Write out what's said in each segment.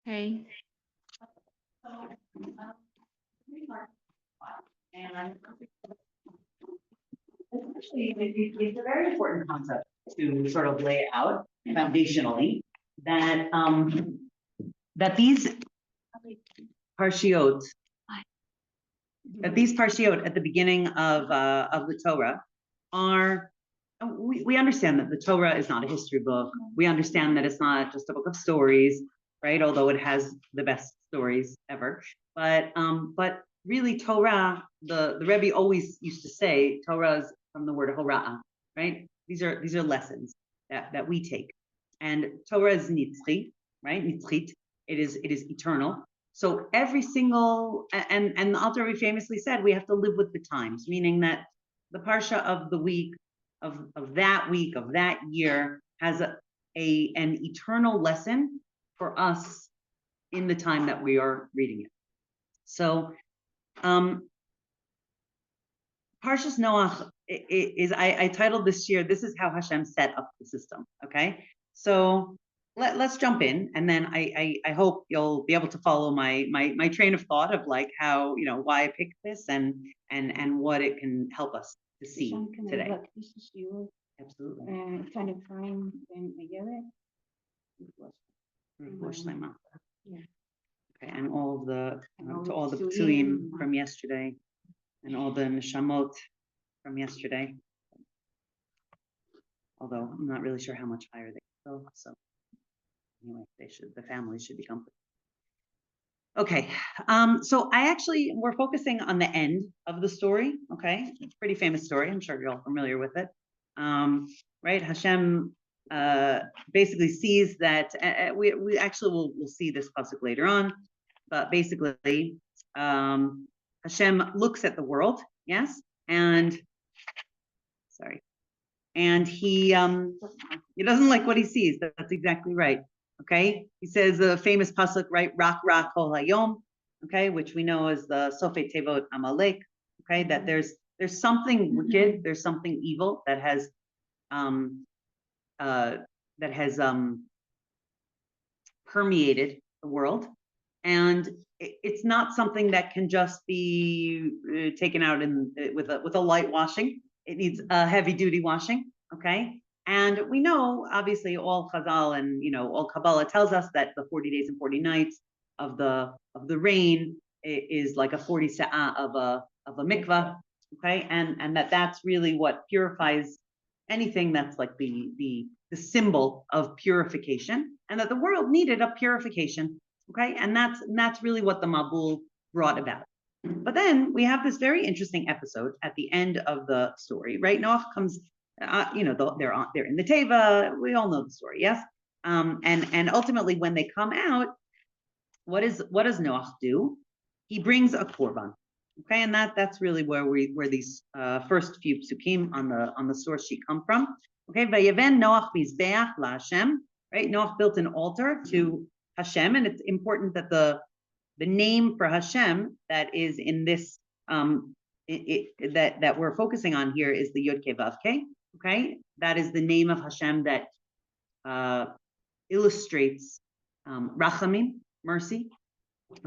Okay. And actually, it's a very important concept to sort of lay out foundationally that that these parshiot, at the beginning of the Torah are. We understand that the Torah is not a history book. We understand that it's not just a book of stories, right? Although it has the best stories ever. But really Torah, the Rebbe always used to say, Torah is from the word hora'ah, right? These are lessons that we take. And Torah is nitzchi, right? Nitzchit. It is eternal. So every single, and the Alter Rebbe famously said, we have to live with the times, meaning that the parsha of the week, of that week, of that year, has an eternal lesson for us in the time that we are reading it. So Parshas Noach is I titled this year, this is how Hashem set up the system. Okay, so let's jump in, and then I hope you'll be able to follow my train of thought of like how, why I picked this and what it can help us to see today. This is yours. Absolutely. Kind of find them together. Yeah. Okay, and all the to all the psuim. psuim from yesterday, and all the neshamot from yesterday. Although I'm not really sure how much higher they go. So anyway, the families should be comfortable. Okay, so we're focusing on the end of the story. Okay, it's a pretty famous story. I'm sure you're all familiar with it. Right, Hashem basically sees that. We actually will see this pasuk later on, but basically, Hashem looks at the world, yes, and he doesn't like what he sees. That's exactly right. Okay, he says the famous pasuk, right? Rak kol hayom, okay, which we know as the Sofei Tevot Amalek. Okay, that there's something wicked, there's something evil that has permeated the world, and it's not something that can just be taken out with a light washing. It needs a heavy duty washing. Okay. And we know, obviously, all Chazal and all Kabbalah tells us that the 40 days and 40 nights of the rain is like a 40 sa'ah of a mikvah, okay, and that's really what purifies anything that's like the symbol of purification, and that the world needed a purification, okay, and that's really what the Mabul brought about. But then we have this very interesting episode at the end of the story, right? Noach comes. They're in the teva. We all know the story, yes. And ultimately, when they come out, what does Noach do? He brings a korban, okay, and that's really where these first few psukim on the source sheet come from. Okay, vayeven Noach mizbeach laHashem, right? Noach built an altar to Hashem, and it's important that the name for Hashem that is in this that we're focusing on here is the Yud Kei Vav Kei. Okay, that is the name of Hashem that illustrates rachamim, mercy.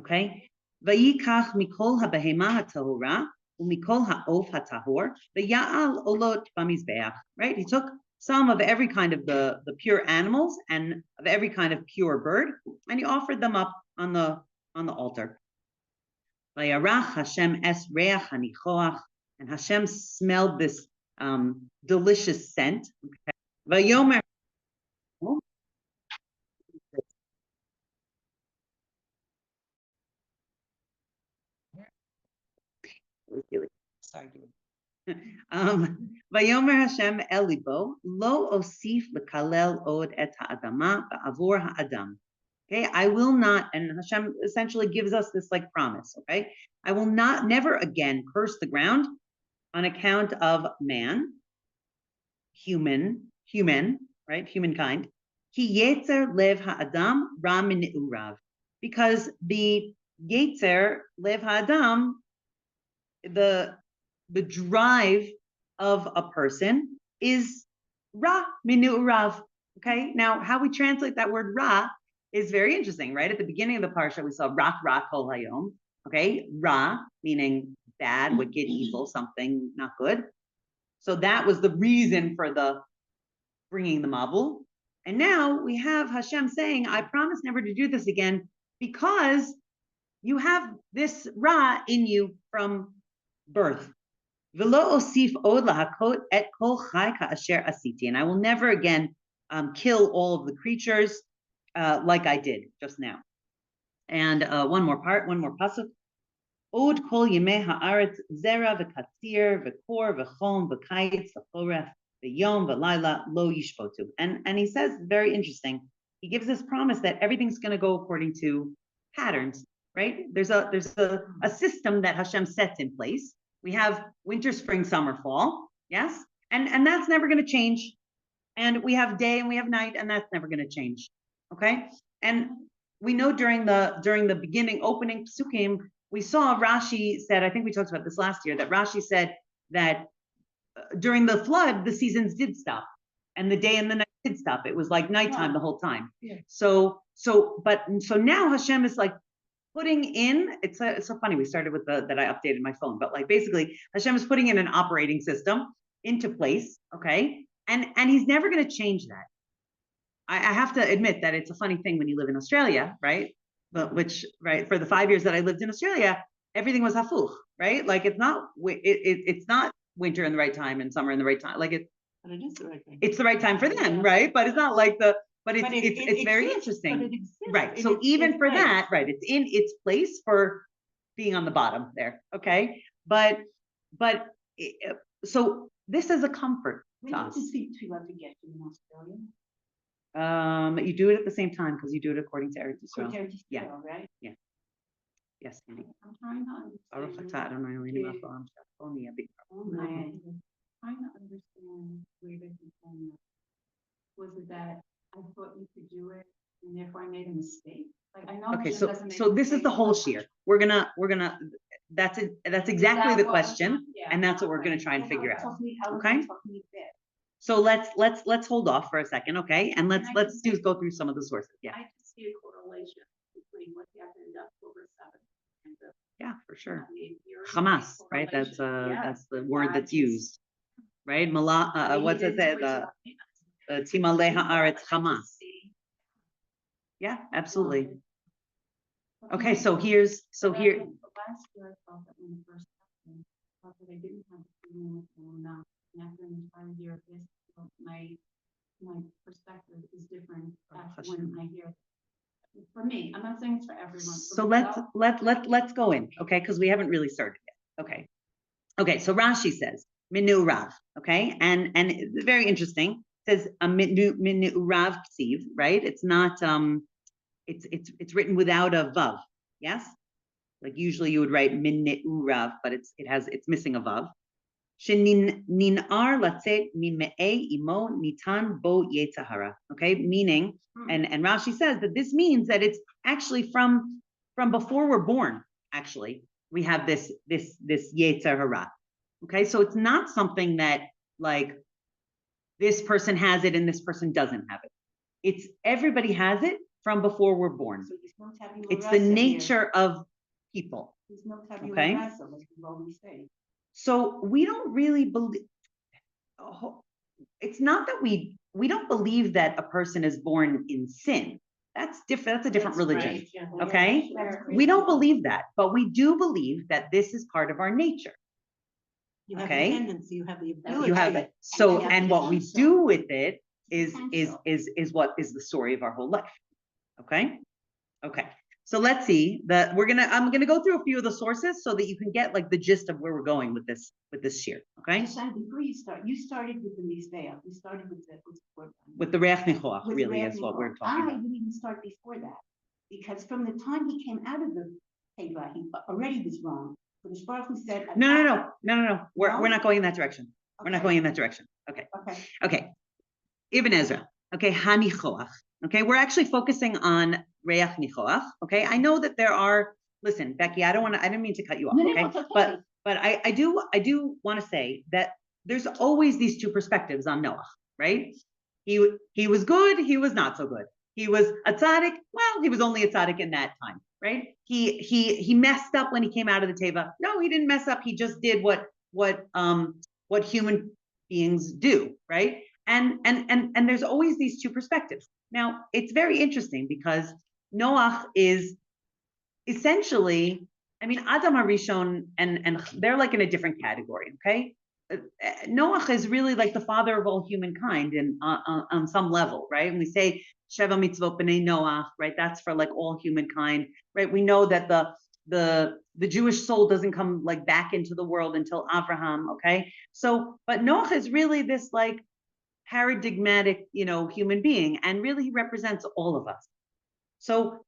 Okay, vayikach mikol habehema hatahora umikol haof hatahor vayal olot bamizbeach. Right, he took some of every kind of the pure animals and of every kind of pure bird, and he offered them up on the altar. Vayarach Hashem es reach hanichoach, and Hashem smelled this delicious scent. Vayomer. Sorry. Vayomer Hashem Elibo lo osif lekalel od et ha'adama ba'avor ha'adam. Okay, I will not, and Hashem essentially gives us this like promise. Okay, I will never again curse the ground on account of man, human, right? Humankind. Ki yetzer lev ha'adam ra min urav, because the yetzer lev ha'adam, the drive of a person is ra min urav. Okay, now how we translate that word ra is very interesting, right? At the beginning of the parsha, we saw Ra Kol Hayom. Okay, Ra meaning bad, wicked, evil, something not good. So that was the reason for the bringing the Mabul. And now we have Hashem saying, I promise never to do this again because you have this Ra in you from birth. And I will never again kill all of the creatures like I did just now. And one more pasuk. Od kol yemei haaretz zera v'katzir v'kor v'chom v'kayitz v'choref v'yom v'layla lo yishpotu. And he says, very interesting, he gives this promise that everything's going to go according to patterns, right? There's a system that Hashem sets in place. We have winter, spring, summer, fall, yes? And that's never going to change. And we have day and we have night, and that's never going to change, okay? And we know during the beginning, opening psukim, we saw Rashi said, I think we talked about this last year, that Rashi said that during the flood, the seasons did stop and the day and the night did stop. It was like nighttime the whole time. Yeah. So now Hashem is like putting in, it's so funny. We started with that I updated my phone, but like basically Hashem is putting in an operating system into place. Okay. And he's never going to change that. I have to admit that it's a funny thing when you live in Australia, right? But for the 5 years that I lived in Australia, everything was hafuch, right? Like it's not winter in the right time and summer in the right time. Like but it is the right time. It's the right time for them, right? But it's not like it's very interesting, but it exists. Right? So even for that, right? It's in its place for being on the bottom there, okay? But so this is a comfort to us. You do it at the same time because you do it according to Eretz Yisrael. Yeah. Right? Yeah. Yes, Andy. I'm trying to understand. I'm trying to understand where this is going. Was it that I thought you could do it and therefore I made a mistake? Like I know. Okay, so this is the whole shear. We're gonna. That's exactly the question, and that's what we're gonna try and figure out. Okay. So let's hold off for a second, okay? And let's go through some of the sources. Yeah. I can see a correlation between what happened in October 7th and the. Yeah, for sure. Hamas, right? That's the word that's used, right? What's it say? The Timalei Haaretz Hamas. Yeah, absolutely. Okay, so here. Last year I felt that when the first happened, I thought that I didn't have the feeling with enough. And after an entire year of this, my perspective is different when I hear. For me, I'm not saying it's for everyone. So let's go in, okay? Because we haven't really started yet. Okay. So Rashi says minu rav, okay, and it's very interesting. It says minu rav ksiv, right? It's not it's written without a vav, yes. Like usually you would write minu rav, but it's missing a vav. Sheninar latzet mime'e imo nitan bo yetzahara. Okay, meaning, and Rashi says that this means that it's actually from before we're born. Actually, we have this yetzahara. Okay, so it's not something that like this person has it and this person doesn't have it. It's everybody has it from before we're born. So it's the nature of people. Okay. So we don't really believe, it's not that we don't believe that a person is born in sin. That's different. That's a different religion. Right. Yeah. Okay. We don't believe that, but we do believe that this is part of our nature. You have the tendency, you have the ability. You have it. So, and what we do with it is what is the story of our whole life. Okay. So let's see that I'm gonna go through a few of the sources so that you can get like the gist of where we're going with this shir. Okay. Before you started with the Mizbeach. You started with the Reach Nichoach, really, is what we're talking about. I didn't even start before that because from the time he came out of the Teva, he already was wrong. But as far as we said, no. We're not going in that direction. Okay. We're not going in that direction. Okay. Ibn Ezra. Okay, Hanichoach. Okay, we're actually focusing on Reach Nichoach. Okay, I know that there are. Listen, Becky, I didn't mean to cut you off. Okay, but I do want to say that there's always these two perspectives on Noach, right? He was good, he was not so good. He was a tzaddik. Well, he was only a tzaddik in that time, right? He messed up when he came out of the teva. No, he didn't mess up. He just did what human beings do, right? And there's always these two perspectives. Now, it's very interesting because Noach is essentially, I mean, Adam Arishon and they're like in a different category, okay? Noach is really like the father of all humankind and on some level, right? When we say Sheva Mitzvot B'nai Noach, right? That's for like all humankind, right? We know that the Jewish soul doesn't come like back into the world until Abraham, okay? So, but Noach is really this like paradigmatic, human being, and really he represents all of us. So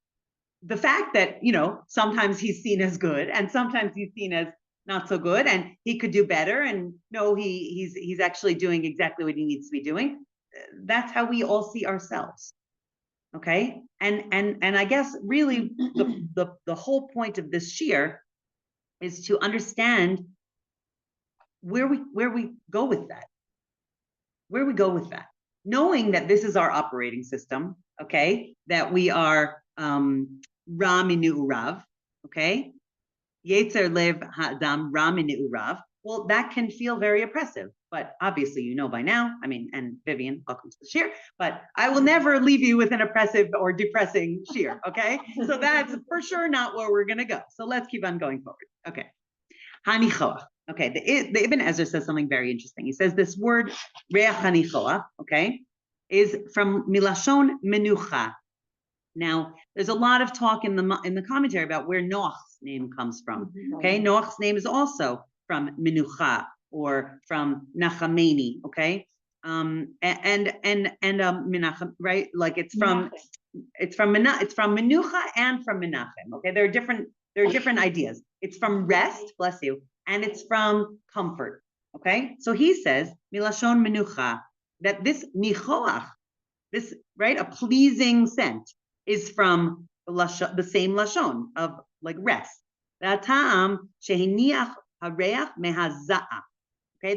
the fact that, sometimes he's seen as good and sometimes he's seen as not so good, and he could do better, and no, he's actually doing exactly what he needs to be doing. That's how we all see ourselves. Okay. And I guess really the whole point of this shiur is to understand where we go with that. Where we go with that. Knowing that this is our operating system, okay, that we are Ra Minu Urav, okay? Yetzer Lev Ha'adam Ra Minu Urav. Well, that can feel very oppressive, but obviously by now, and Vivian, welcome to the shiur, but I will never leave you with an oppressive or depressing shiur, okay? So that's for sure not where we're gonna go. So let's keep on going forward. Okay. Hanichoach. Okay, the Ibn Ezra says something very interesting. He says this word, Reach Hanichoach, okay, is from Milashon Menucha. Now, there's a lot of talk in the commentary about where Noach's name comes from. Okay, Noach's name is also from Menucha or from Nachameni. Okay, and Menachem, right? Like it's from Menucha and from Menachem. Okay, there are different ideas. It's from rest, bless you, and it's from comfort. Okay, so he says Milashon Menucha, that this nichoach, this, right, a pleasing scent, is from the same lashon of like rest. Okay,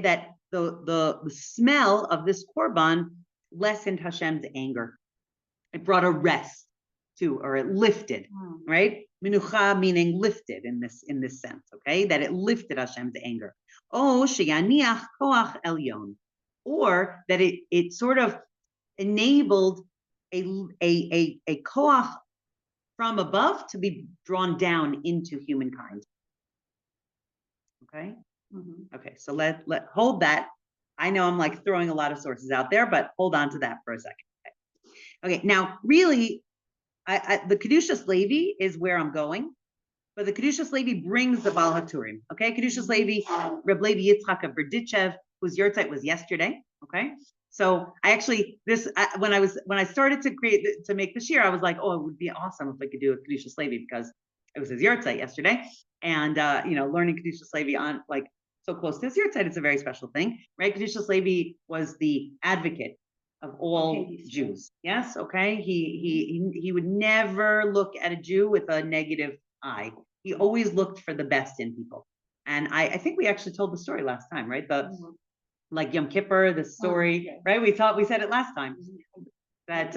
that the smell of this korban lessened Hashem's anger. It brought a rest to, or it lifted, right? Menucha meaning lifted in this sense, okay? That it lifted Hashem's anger. Oh, sheyaniach koach elyon, or that it sort of enabled a koach from above to be drawn down into humankind. Okay. Okay. So let hold that. I know I'm like throwing a lot of sources out there, but hold on to that for a second. Okay. Now, really, the Kedushas Levi is where I'm going, but the Kedushas Levi brings the Baal HaTurim. Okay. Kedushas Levi, Reb Levi Yitzchak of Berditchev, whose yahrzeit was yesterday. Okay. So I actually, when I started to make the shiur, I was like, oh, it would be awesome if I could do a Kedushas Levi because it was his yahrzeit yesterday. And, learning Kedushas Levi on like so close to his yahrzeit, it's a very special thing, right? Kedushas Levi was the advocate of all Jews. Yes. Okay. He would never look at a Jew with a negative eye. He always looked for the best in people. And I think we actually told the story last time, right? Like Yom Kippur, the story, right? We said it last time that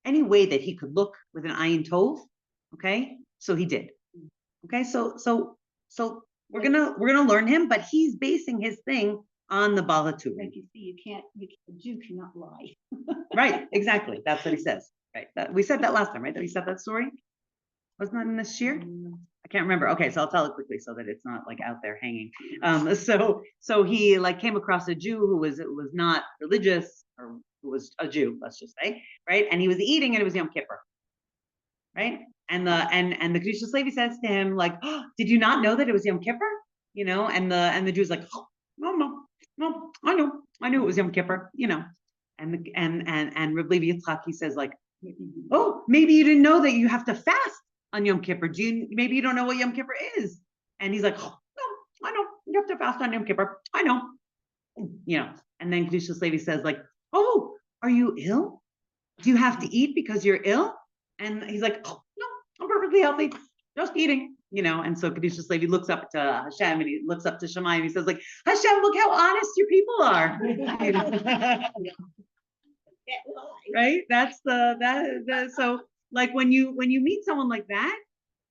any way that he could look with an ayin tov, okay? So he did. Okay, so we're gonna learn him, but he's basing his thing on the Baal HaTurim. Like you see, a Jew cannot lie. Right, exactly. That's what he says. Right. We said that last time, right? That we said that story. Wasn't that in this shiur? I can't remember. Okay, so I'll tell it quickly so that it's not like out there hanging. So he like came across a Jew who was not religious, or who was a Jew, let's just say, right? And he was eating, and it was Yom Kippur, right? And the Kedushas Levi says to him like, oh, did you not know that it was Yom Kippur? And the Jew's like, oh, no, I knew it was Yom Kippur, And Reb Levi Yitzchak, he says like, oh, maybe you didn't know that you have to fast on Yom Kippur. Maybe you don't know what Yom Kippur is. And he's like, oh, no, I know. You have to fast on Yom Kippur. I know. And then Kedushas Levi says like, oh, are you ill? Do you have to eat because you're ill? And he's like, oh, no, I'm perfectly healthy. Just eating. you know, and so Kedushas Levi looks up to Hashem and he looks up to Shammai and he says like, Hashem, look how honest your people are. Right? That's so like when you meet someone like that,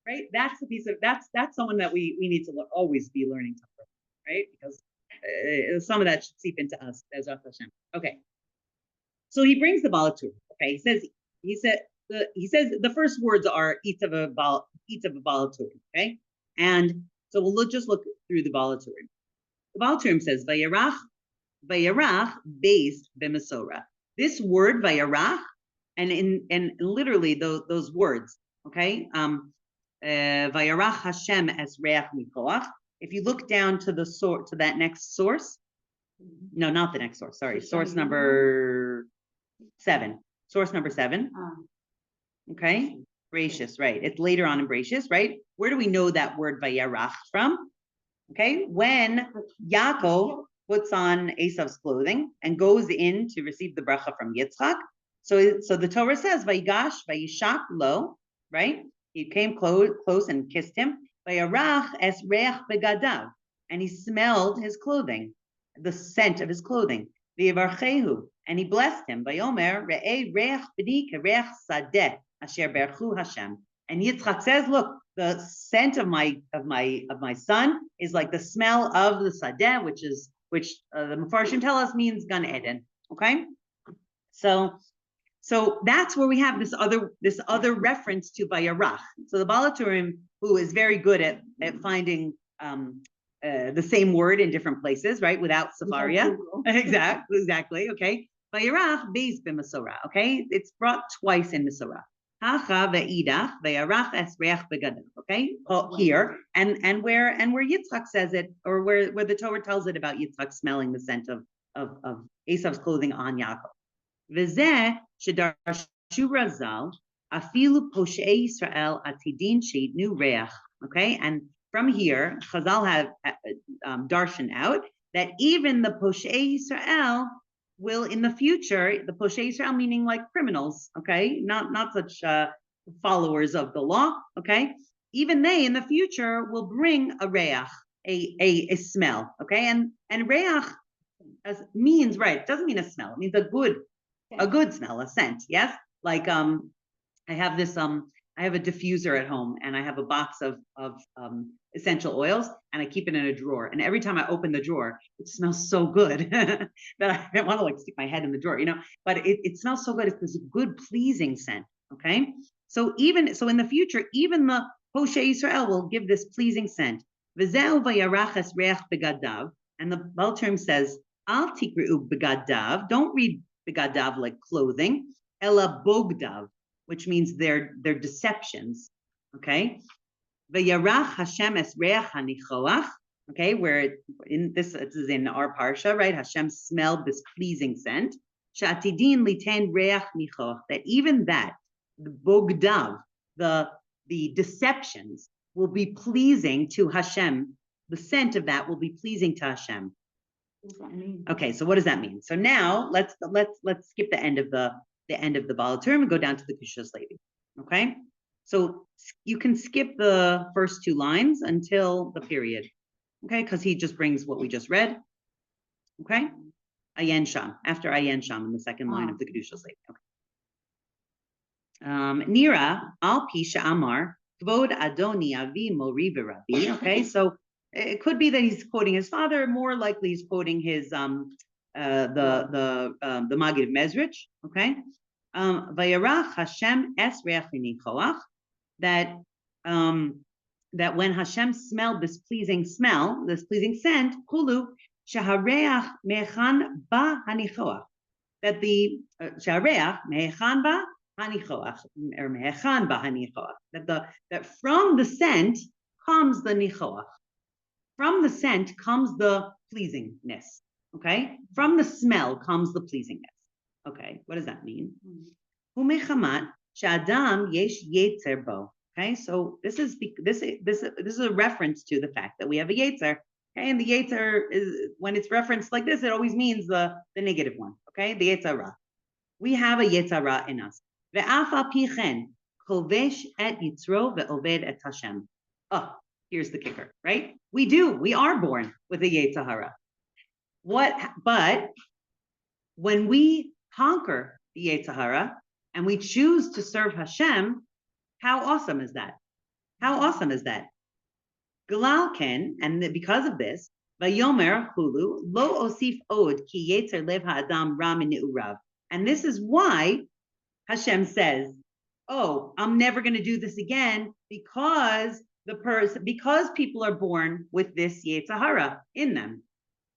right? That's the piece of that's someone that we need to always be learning to, right? Because some of that should seep into us as Hashem. Okay. So he brings the Balatur. Okay, he says the first words are Itav Balatur. Okay, and so we'll just look through the Balatur. The Balatur says Vayarach based b'Masora. This word Vayarach, and literally those words. Okay, Vayarach Hashem es reach mikoach. If you look down to the to that next source, no, not the next source. Sorry, source number 7. Source number 7. Okay, gracious, right? It's later on in gracious, right? Where do we know that word Vayarach from? Okay, when Yaakov puts on Esav's clothing and goes in to receive the bracha from Yitzchak. So the Torah says Vayigash Vayishak lo, right? He came close and kissed him. Vayarach es reach begadav, and he smelled his clothing, the scent of his clothing. V'yivarchehu, and he blessed him. Vayomer re'ei reach b'ni kereach sadeh asher berchu Hashem. And Yitzchak says, look, the scent of my son is like the smell of the sadeh, which the Mefarshim tell us means Gan Eden. Okay, so that's where we have this other reference to Vayarach. So the Balaturim, who is very good at finding the same word in different places, right, without Safaria. Exactly. Okay, Vayarach based b'Masora. Okay, it's brought twice in Masora. Hacha ve'idach Vayarach es reach begadav. Okay, here and where Yitzchak says it, or where the Torah tells it about Yitzchak smelling the scent of Esav's clothing on Yaakov. V'zeh shedarshu razal afilu poshei Yisrael atidin sheitnu reach. Okay, and from here, Chazal have darshan out that even the poshei Yisrael will in the future, the poshei Yisrael meaning like criminals, okay, not such followers of the law, okay, even they in the future will bring a reach, a smell, okay, and reach means, right, it doesn't mean a smell, it means a good smell, a scent, yes, like I have this I have a diffuser at home and I have a box of essential oils and I keep it in a drawer. And every time I open the drawer, it smells so good that I don't want to like stick my head in the drawer, you know, but it smells so good. It's this good, pleasing scent. Okay. So in the future, even the Poshei Yisrael will give this pleasing scent. V'zeu vayarach es reach begadav. And the Balturim says, Al tikreu begadav. Don't read begadav like clothing. Ela bogdav, which means they're deceptions, okay? V'yarach Hashem es reach hanichoach, okay? Where this is in our parsha, right? Hashem smelled this pleasing scent. Shatidin litain reach nichoach, that even that, the bogdav, the deceptions will be pleasing to Hashem. The scent of that will be pleasing to Hashem. What does that mean? Okay, so what does that mean? So now let's skip the end of the Balatur and go down to the Kedushas Levi. Okay, so you can skip the first 2 lines until the period. Okay, because he just brings what we just read. Okay, Ayen Sham, after Ayen Sham in the second line of the Kedushas Levi. Okay. Nira al Pisha Amar Kvod Adoni Avi Mori v'Rabi. Okay, so it could be that he's quoting his father. More likely, he's quoting his the Magid of Mezrich. Okay. Vayarach Hashem es reach nichoach, that when Hashem smelled this pleasing smell, this pleasing scent, kulu shahareach mechan ba hanichoach, that the shahareach mechan ba hanichoach, or mechan ba hanichoach, that from the scent comes the nichoach, from the scent comes the pleasingness. Okay, from the smell comes the pleasingness. Okay, what does that mean? Okay, so this is a reference to the fact that we have a yetzer. Okay, and the yetzer is, when it's referenced like this, it always means the negative one. Okay, the yetzara. We have a yetzara in us. Ve'af al pi chen kovesh et yitzro ve'oved et Hashem. Oh, here's the kicker, right? We are born with a Yetzer Hara. But when we conquer the Yetzer Hara and we choose to serve Hashem, how awesome is that? How awesome is that? Galalken, and because of this, Vayomer Hulu lo osif od ki Yetzer lev ha'adam ra min ne'urav. And this is why Hashem says, "Oh, I'm never going to do this again because because people are born with this Yetzer Hara in them,"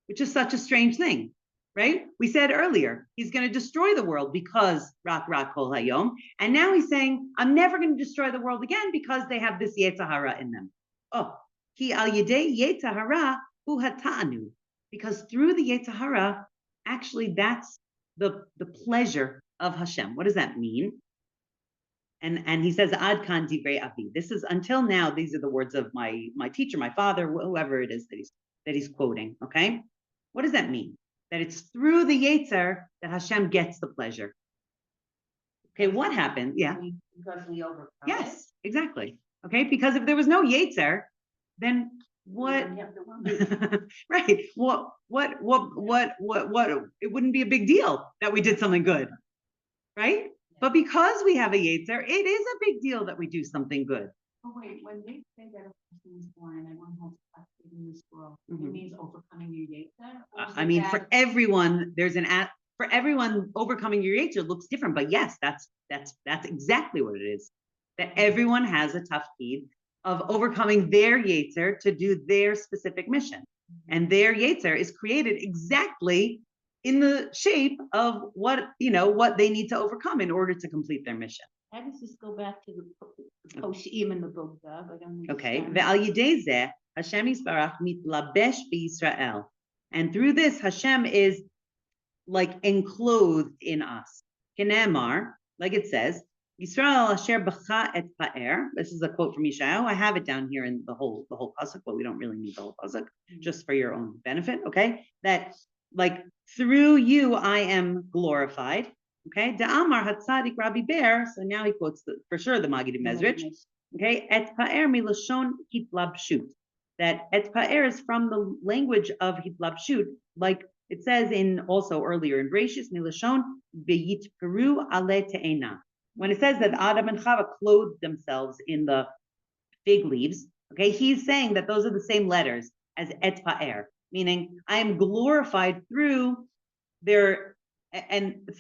which is such a strange thing, right? We said earlier he's going to destroy the world because rak kol hayom, and now he's saying, "I'm never going to destroy the world again because they have this Yetzer Hara in them." Oh, ki al yedei Yetzer Hara hu hata'anu, because through the Yetzer Hara, actually that's the pleasure of Hashem. What does that mean? And he says, Ad kan divrei avi. This is until now, these are the words of my teacher, my father, whoever it is that he's quoting. Okay. What does that mean? That it's through the Yetzer that Hashem gets the pleasure. Okay, what happened? Yeah. Because we overcome. Yes, exactly. Okay, because if there was no Yetzer, then what? Right. What? It wouldn't be a big deal that we did something good, right? But because we have a Yetzer, it is a big deal that we do something good. Oh wait, when they say that a person is born and everyone has succeeded in this world, it means overcoming your Yetzer? I mean, for everyone, for everyone, overcoming your Yetzer looks different. But yes, that's exactly what it is. That everyone has a tough deed of overcoming their Yetzer to do their specific mission, and their Yetzer is created exactly in the shape of what they need to overcome in order to complete their mission. How does this go back to the Posheim in the book, Dov? I don't understand. Okay. Ve'al yedei zeh, Hashem yisbarach mitlabesh b'Yisrael, and through this Hashem is like enclothed in us. Kenemar, like it says, Yisrael asher b'cha et pa'er. This is a quote from Yeshayahu. I have it down here in the whole pasuk, but we don't really need the whole pasuk, just for your own benefit. Okay, that like through you I am glorified. Okay, Da'amar Hatzadik Rabbi Bear. So now he quotes for sure the Maggid Mezrich. Okay, et pa'er milashon hitlabshut. That et pa'er is from the language of hitlabshut, like it says in also earlier in Bereshis milashon v'yitperu ale te'ena. When it says that Adam and Chava clothed themselves in the fig leaves, okay, he's saying that those are the same letters as et pa'er, meaning I am glorified through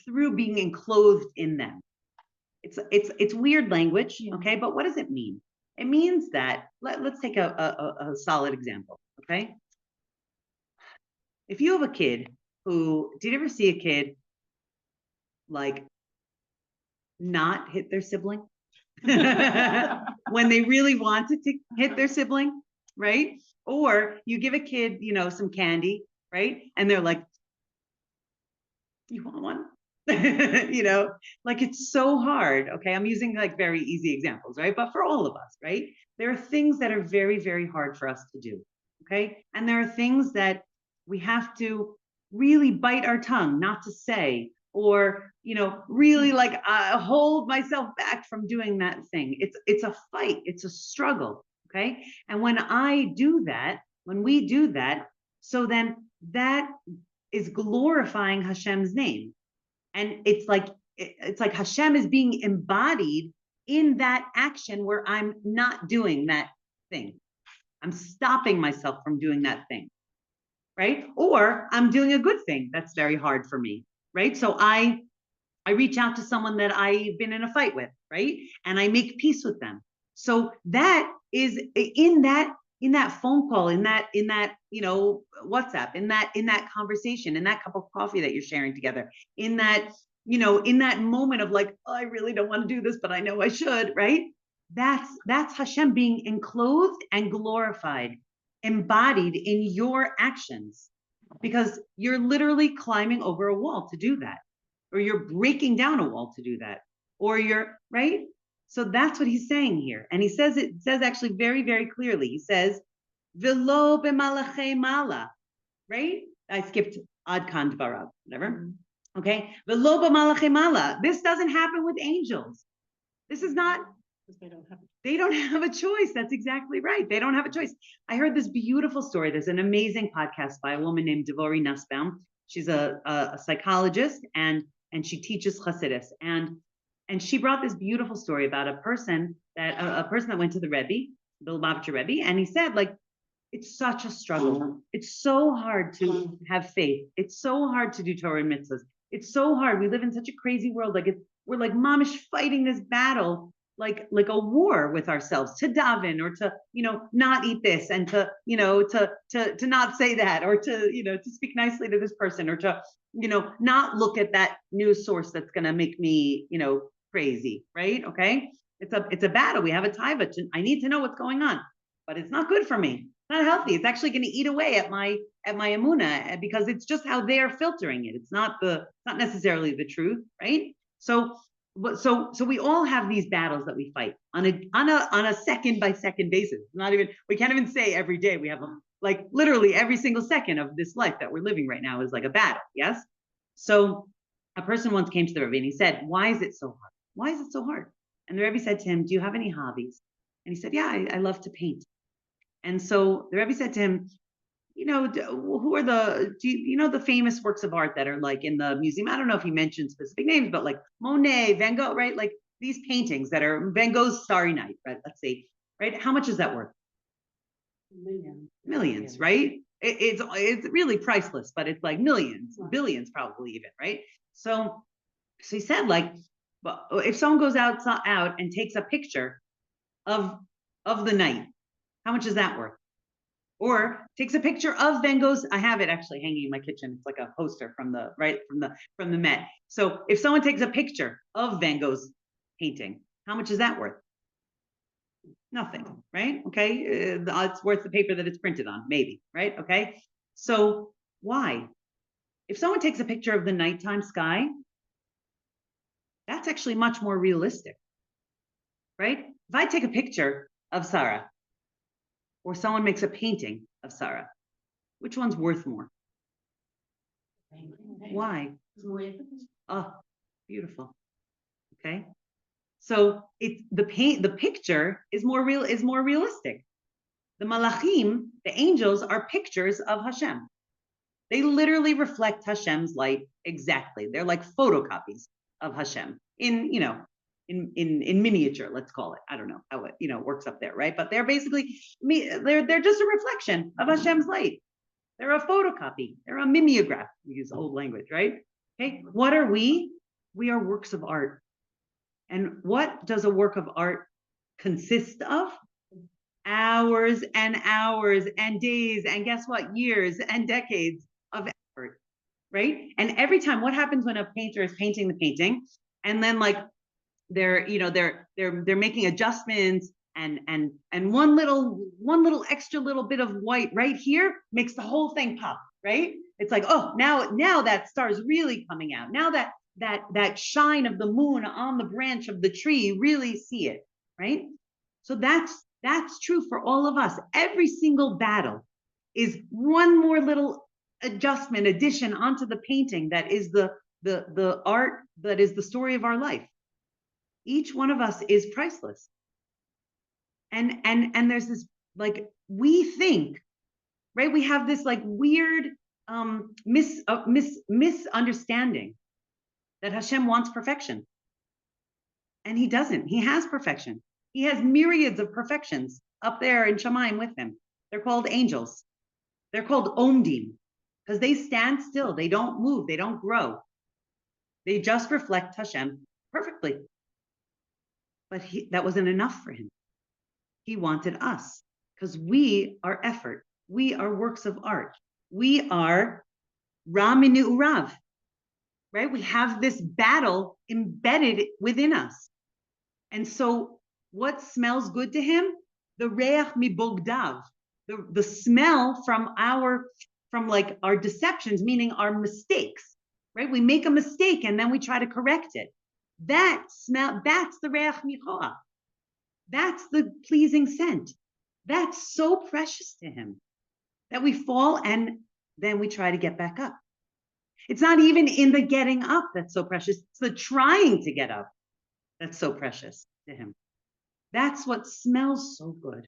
through being enclosed in them. It's weird language, okay, but what does it mean? It means that let's take a solid example, okay? If you have a kid did you ever see a kid like not hit their sibling when they really wanted to hit their sibling, right? Or you give a kid, some candy, right? And they're like, "You want one?" Like it's so hard. Okay, I'm using like very easy examples, right? But for all of us, right? There are things that are very, very hard for us to do. Okay, and there are things that we have to really bite our tongue not to say, or really like hold myself back from doing that thing. It's a fight. It's a struggle. Okay, and when we do that, so then that is glorifying Hashem's name, and it's like Hashem is being embodied in that action where I'm not doing that thing. I'm stopping myself from doing that thing, right? Or I'm doing a good thing that's very hard for me, right? So I reach out to someone that I've been in a fight with, right? And I make peace with them. So that is in that phone call, in that WhatsApp, in that conversation, in that cup of coffee that you're sharing together, in that moment of like, oh, I really don't want to do this, but I know I should, right? That's Hashem being enclosed and glorified, embodied in your actions, because you're literally climbing over a wall to do that, or you're breaking down a wall to do that, or you're right. So that's what he's saying here. And it says actually very, very clearly. He says, Velo b'malachei mala, right? I skipped ad kan dvarav, whatever. Okay. Velo b'malachei mala. This doesn't happen with angels. This is not They don't have a choice. That's exactly right. They don't have a choice. I heard this beautiful story. There's an amazing podcast by a woman named Devori Nussbaum. She's a psychologist and she teaches Hasidus. And she brought this beautiful story about a person that went to the Rebbe, the Lubavitcher Rebbe, and he said, like, it's such a struggle. It's so hard to have faith. It's so hard to do Torah and mitzvahs. It's so hard. We live in such a crazy world. Like we're like mamish fighting this battle, like a war with ourselves, to daven or to, not eat this and to, to not say that, or to, to speak nicely to this person, or to, not look at that news source that's going to make me, crazy. Right. Okay. It's a battle. We have a taiva. I need to know what's going on, but it's not good for me. Not healthy. It's actually going to eat away at my emunah, because it's just how they're filtering it. It's not necessarily the truth, right? So we all have these battles that we fight on a second by second basis. We can't even say every day we have them. Like literally every single second of this life that we're living right now is like a battle. Yes. So a person once came to the Rebbe and he said, "Why is it so hard? Why is it so hard?" And the Rebbe said to him, "Do you have any hobbies?" And he said, "Yeah, I love to paint." And so the Rebbe said to him, who are the famous works of art that are like in the museum? I don't know if he mentioned specific names, but like Monet, Van Gogh, right? Like these paintings that are Van Gogh's Starry Night, right? Let's see, right? How much is that worth? Millions, right? It's really priceless, but it's like millions, billions probably even, right? So he said, like, but if someone goes out and takes a picture of the night, how much is that worth? Or takes a picture of Van Gogh's. I have it actually hanging in my kitchen. It's like a poster from the Met. So if someone takes a picture of Van Gogh's painting, how much is that worth? Nothing, right? Okay, it's worth the paper that it's printed on, maybe, right? Okay, so why? If someone takes a picture of the nighttime sky, that's actually much more realistic, right? If I take a picture of Sarah, or someone makes a painting of Sarah, which one's worth more? Why? Oh, beautiful. Okay. So the picture is more realistic. The malachim, the angels, are pictures of Hashem. They literally reflect Hashem's light exactly. They're like photocopies of Hashem in miniature, let's call it. I don't know how it works up there, right? But they're basically they're just a reflection of Hashem's light. They're a photocopy. They're a mimeograph. We use old language, right? Okay. What are we? We are works of art. And what does a work of art consist of? Hours and hours and days, and guess what? Years and decades of effort, right? And every time, what happens when a painter is painting the painting, and then like they're making adjustments, and one little extra little bit of white right here makes the whole thing pop, right? It's like, oh, now that star's really coming out. Now that shine of the moon on the branch of the tree, really see it, right? So that's true for all of us. Every single battle is one more little addition onto the painting that is the art, that is the story of our life. Each one of us is priceless. And there's this, like, we think, right? We have this like weird misunderstanding that Hashem wants perfection. And he doesn't. He has perfection. He has myriads of perfections up there in Shamayim with him. They're called angels. They're called omdim because they stand still. They don't move. They don't grow. They just reflect Hashem perfectly. But that wasn't enough for him. He wanted us because we are effort. We are works of art. We are Raminu Urav, right? We have this battle embedded within us. And so what smells good to him? The reach mibogdav, the smell from our deceptions, meaning our mistakes, right? We make a mistake and then we try to correct it. That smell, that's the reach michoa. That's the pleasing scent. That's so precious to him that we fall and then we try to get back up. It's not even in the getting up that's so precious. It's the trying to get up that's so precious to him. That's what smells so good.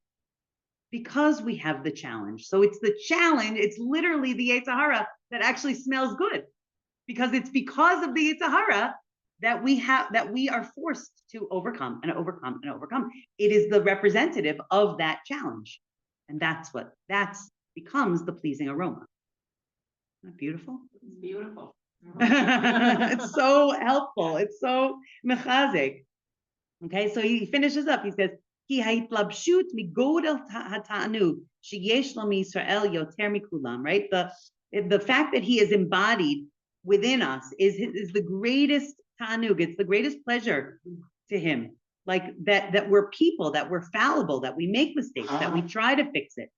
Because we have the challenge. So it's the challenge, it's literally the Yetzer Hara that actually smells good. Because it's because of the Yetzer Hara that we are forced to overcome and overcome and overcome. It is the representative of that challenge. And that's becomes the pleasing aroma. Isn't that beautiful? It's beautiful. It's so helpful. It's so mechazik. Okay, so he finishes up. He says, "Ki ha'hitlabshut migodel ha'ta'anug sheyesh lo miYisrael yoter mikulam." Right, the fact that he is embodied within us is the greatest ta'anug. It's the greatest pleasure to him. Like that we're people, that we're fallible, that we make mistakes, that we try to fix it.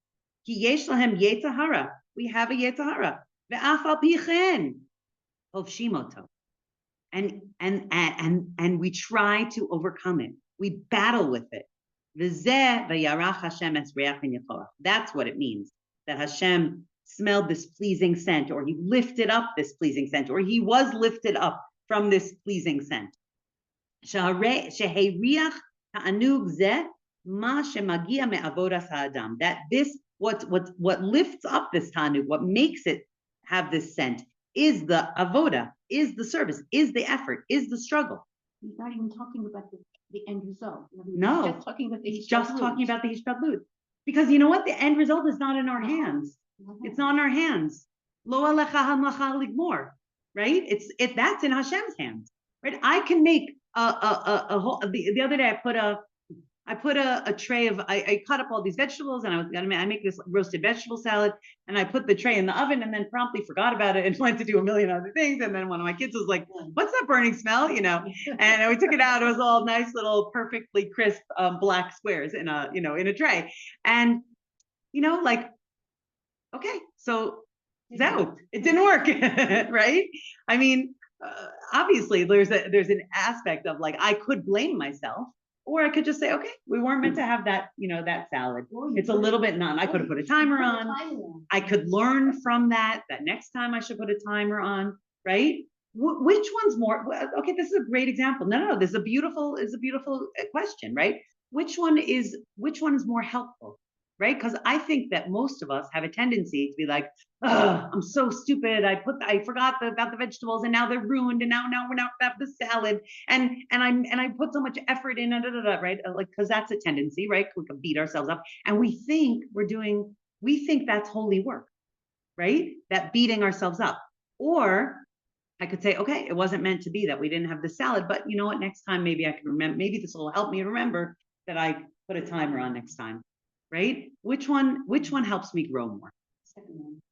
Ki yesh lahem Yetzer Hara. We have a Yetzer Hara. Ve'af al pi chen hovshim oto. And we try to overcome it. We battle with it. That's what it means, that Hashem smelled this pleasing scent, or he lifted up this pleasing scent, or he was lifted up from this pleasing scent. That this, what lifts up this tanug, what makes it have this scent, is the avoda, is the service, is the effort, is the struggle. He's not even talking about the end result. No, he's just talking about the hishtadlut. Because you know what? The end result is not in our hands. It's not in our hands. Lo alecha hamlacha ligmor, right? That's in Hashem's hands, right? I can make a whole. The other day I put a tray of, I cut up all these vegetables, and I make this roasted vegetable salad, and I put the tray in the oven, and then promptly forgot about it and went to do a million other things. And then one of my kids was like, "What's that burning smell?" And we took it out. It was all nice little perfectly crisp black squares in a tray. And like, okay, so it didn't work, right? I mean, obviously there's an aspect of like, I could blame myself. Or I could just say, okay, we weren't meant to have that, that salad. It's a little bit none. I could have put a timer on. I could learn from that next time I should put a timer on, right? Which one's more, okay, this is a great example. No, this is a beautiful question, right? Which one is more helpful, right? Because I think that most of us have a tendency to be like, oh, I'm so stupid. I forgot about the vegetables, and now they're ruined, and now we're not have the salad, and I put so much effort in, right? Like, because that's a tendency, right? We can beat ourselves up, and we think that's holy work, right? That beating ourselves up. Or I could say, okay, it wasn't meant to be that we didn't have the salad, but you know what? Next time, maybe I can remember. Maybe this will help me remember that I put a timer on next time. Right? Which one helps me grow more? The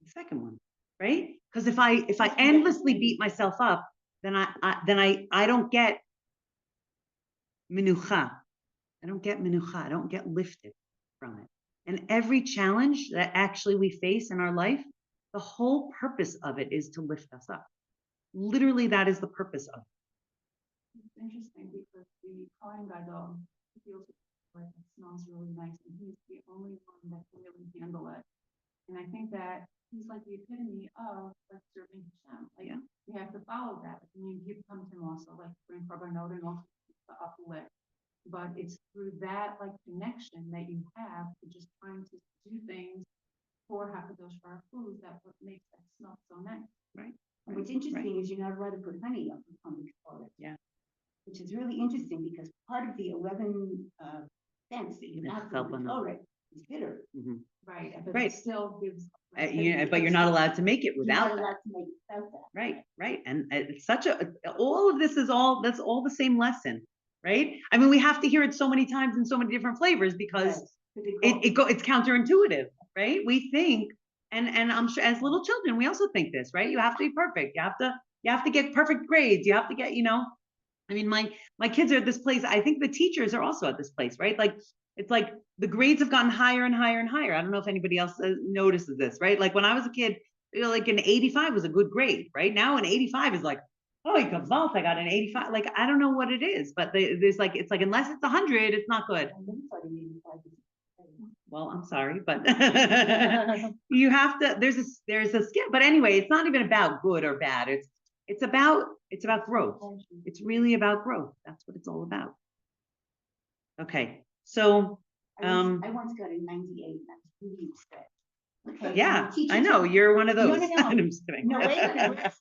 second one, right? Because if I endlessly beat myself up, then I don't get menucha. I don't get lifted from it. And every challenge that actually we face in our life, the whole purpose of it is to lift us up. Literally, that is the purpose of it. It's interesting because the Kohen Gadol feels like it smells really nice, and he's the only one that can really handle it. And I think that he's like the epitome of like serving Hashem. Like, we have to follow that. I mean, you come to him also like bring korbanot and also the uplift, but it's through that like connection that you have to just trying to do things for Hakadosh Baruch Hu that what makes that smell so nice, right? And what's interesting is you're not allowed to put honey on the toilet. Yeah. Which is really interesting because part of the 11 cents that you have to the Torah is bitter. Mm-hmm. Right. But right. It still gives. But you're not allowed to make it without that. That. To make it without that. Right. And it's all of this is that's all the same lesson, right? I mean, we have to hear it so many times in so many different flavors because it's counterintuitive, right? We think, and I'm sure as little children, we also think this, right? You have to be perfect. You have to get perfect grades. You have to get, I mean, my kids are at this place. I think the teachers are also at this place, right? Like, it's like the grades have gotten higher and higher and higher. I don't know if anybody else notices this, right? Like when I was a kid, like an 85 was a good grade, right? Now an 85 is like, oh, you got vault, I got an 85. Like, I don't know what it is, but there's like, it's like, unless it's 100, it's not good. Well, I'm sorry, but you have to, there's a skill, but anyway, it's not even about good or bad. It's about growth. It's really about growth. That's what it's all about. Okay. So, I once got a 98 and I was really upset. Okay, and yeah, the teacher I know, took- you're one of No, those. no, no. I'm just kidding. No, wait a minute.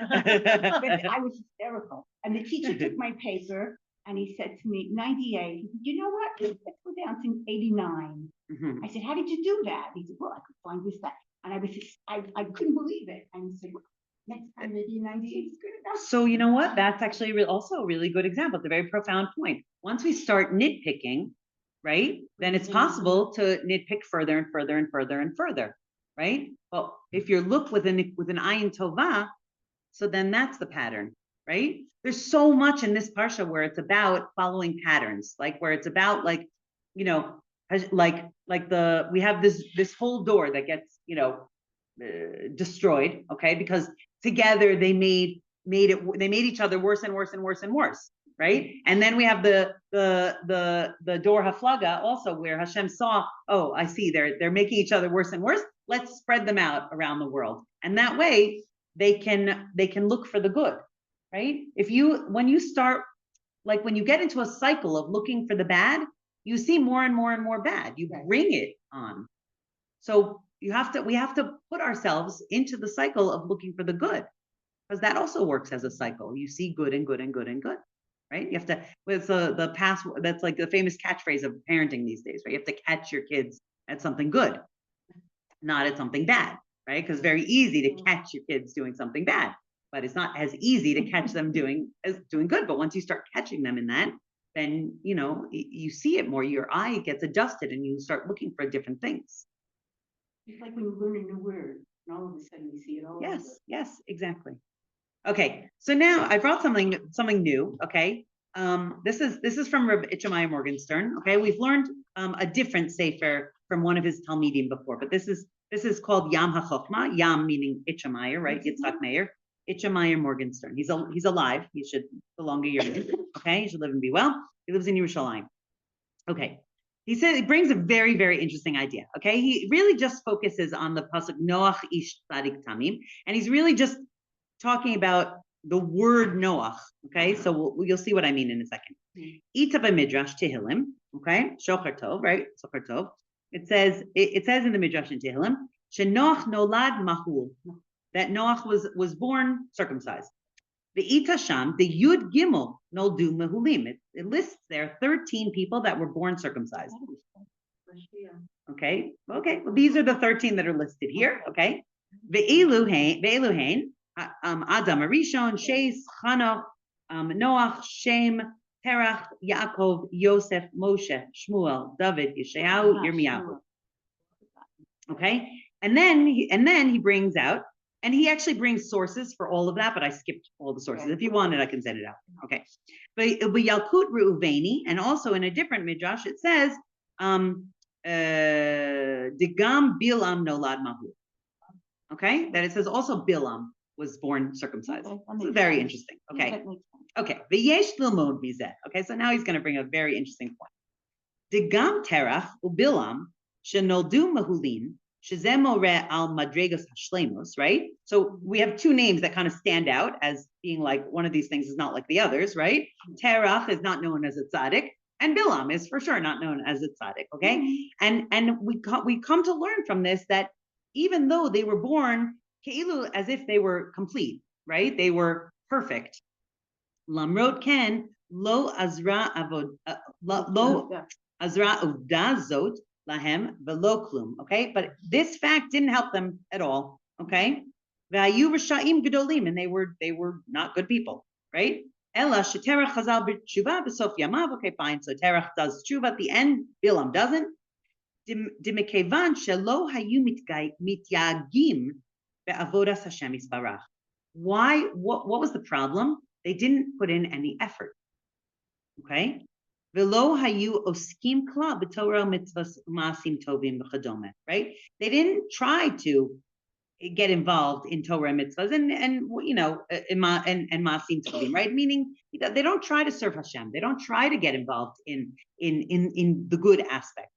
But I was hysterical. And the teacher took my paper and he said to me, 98. He said, you know what? Let's go down to 89. Mhm. I said, how did you do that? He said, well, I could find this, that. And I was just, I couldn't believe it. And he said, well, next time maybe 98 is good enough. So you know what? That's actually also a really good example. It's a very profound point. Once we start nitpicking, right, then it's possible to nitpick further and further and further and further, right? Well, if you look with an ayin tova, so then that's the pattern, right? There's so much in this parsha where it's about following patterns, like where it's about like, you know, we have this whole door that gets, you know, destroyed, okay, because together they made each other worse and worse and worse and worse, right? And then we have the door haflaga also, where Hashem saw, oh, I see they're making each other worse and worse. Let's spread them out around the world, and that way they can look for the good, right? When you start, like when you get into a cycle of looking for the bad, you see more and more and more bad. You bring it on. So we have to put ourselves into the cycle of looking for the good, because that also works as a cycle. You see good and good and good and good, right? You have to, with the past, that's like the famous catchphrase of parenting these days, right? You have to catch your kids at something good, not at something bad, right? Because it's very easy to catch your kids doing something bad, but it's not as easy to catch them doing good. But once you start catching them in that, then you know you see it more. Your eye gets adjusted, and you start looking for different things. It's like when you learn a new word, and all of a sudden you see it all over. Yes, exactly. Okay, so now I brought something new. Okay, this is from Reb Itchamaya Morgenstern. Okay, we've learned a different sefer from one of his talmidim before, but this is called Yam HaChochma. Yam meaning Itchamaya, right? Yitzchak Meir. Itchamaya Morgenstern. He's alive. He should belong to your name. Okay, he should live and be well. He lives in Yerushalayim. Okay. He said it brings a very, very interesting idea. Okay, he really just focuses on the pasuk Noach ish tzadik tamim, and he's really just talking about the word Noach. Okay, so you'll see what I mean in a second. Ita b'midrash Tehillim. Okay, shocher tov, right? Shocher tov. It says in the midrash in Tehillim, shenoach nolad mahul, that Noach was born circumcised. The Ita Sham, the Yud Gimel Noldu Mehulim. It lists there 13 people that were born circumcised. Okay. Well, these are the 13 that are listed here. Okay. Ve'eluhain, Adam Arishon, Shes, Chana, Noach, Shem, Terach, Yaakov, Yosef, Moshe, Shmuel, David, Yeshayahu, Yirmiyahu. Okay. And then he brings out, and he actually brings sources for all of that, but I skipped all the sources. If you want it, I can send it out. Okay. But Yalkut Reuveni, and also in a different midrash, it says, Digam Bilam Nolad Mahu. Okay, that it says also Bilam was born circumcised. This is very interesting. Okay. Okay. V'yesh l'mod mizeh. Okay, so now he's going to bring a very interesting point. Digam Terach uBilam shenoldu mahulin. Al Madregas Hashlemus, right? So we have two names that kind of stand out as being like one of these things is not like the others, right? Terach is not known as a tzaddik, and Bilam is for sure not known as a tzaddik, okay? And we come to learn from this that even though they were born keilu as if they were complete, right? They were perfect. Lamrot ken lo azra avod lo azra udazot lahem velo klum. Okay, but this fact didn't help them at all. Okay, v'ayu r'sha'im gedolim, and they were not good people, right? Ella sheterach chazal b'tshuva b'sof yamav. Okay, fine. So Terach does tshuva at the end. Bilam doesn't. Dimekevan shelo hayu mityagim be'avodas Hashem yisbarach. Why? What was the problem? They didn't put in any effort. Okay. Velo hayu oskim kla b'torah mitzvahs maasim tovim v'chadome. Right? They didn't try to get involved in Torah mitzvahs and you know and maasim tovim. Right? Meaning they don't try to serve Hashem. They don't try to get involved in the good aspect.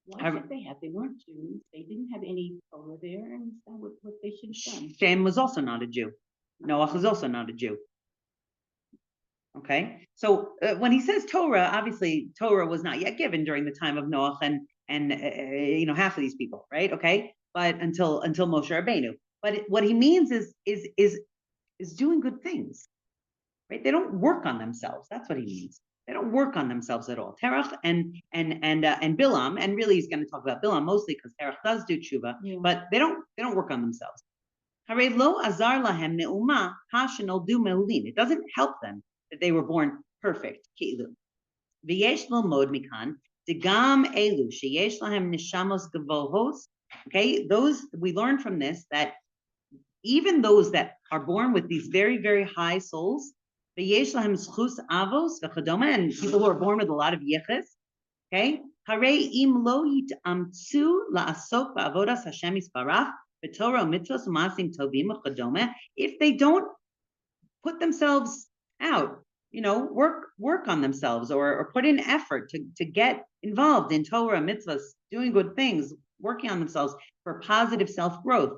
Why should they have? They weren't Jews. They didn't have any Torah there, and that's what they should have done. Shem was also not a Jew. Noach was also not a Jew. Okay, so when he says Torah, obviously Torah was not yet given during the time of Noah and half of these people, right? Okay, but until Moshe Rabbeinu. But what he means is doing good things, right? They don't work on themselves. That's what he means. They don't work on themselves at all. Terach and Bilam, and really he's going to talk about Bilam mostly because Terach does do tshuva, but they don't work on themselves. It doesn't help them that they were born perfect. Okay, those we learn from this that even those that are born with these very, very high souls, and people who are born with a lot of yichus, okay, if they don't put themselves out, work on themselves or put in effort to get involved in Torah, mitzvahs, doing good things, working on themselves for positive self-growth.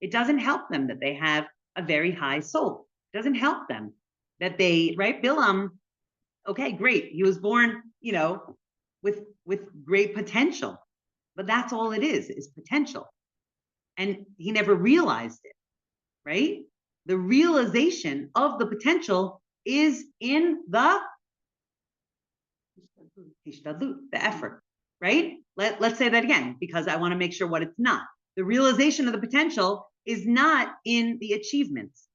It doesn't help them that they have a very high soul. It doesn't help them that they, right? Bilam, okay, great. He was born, with great potential, but that's all it is potential. And he never realized it, right? The realization of the potential is in the effort, right? Let's say that again, because I want to make sure what it's not. The realization of the potential is not in the achievements,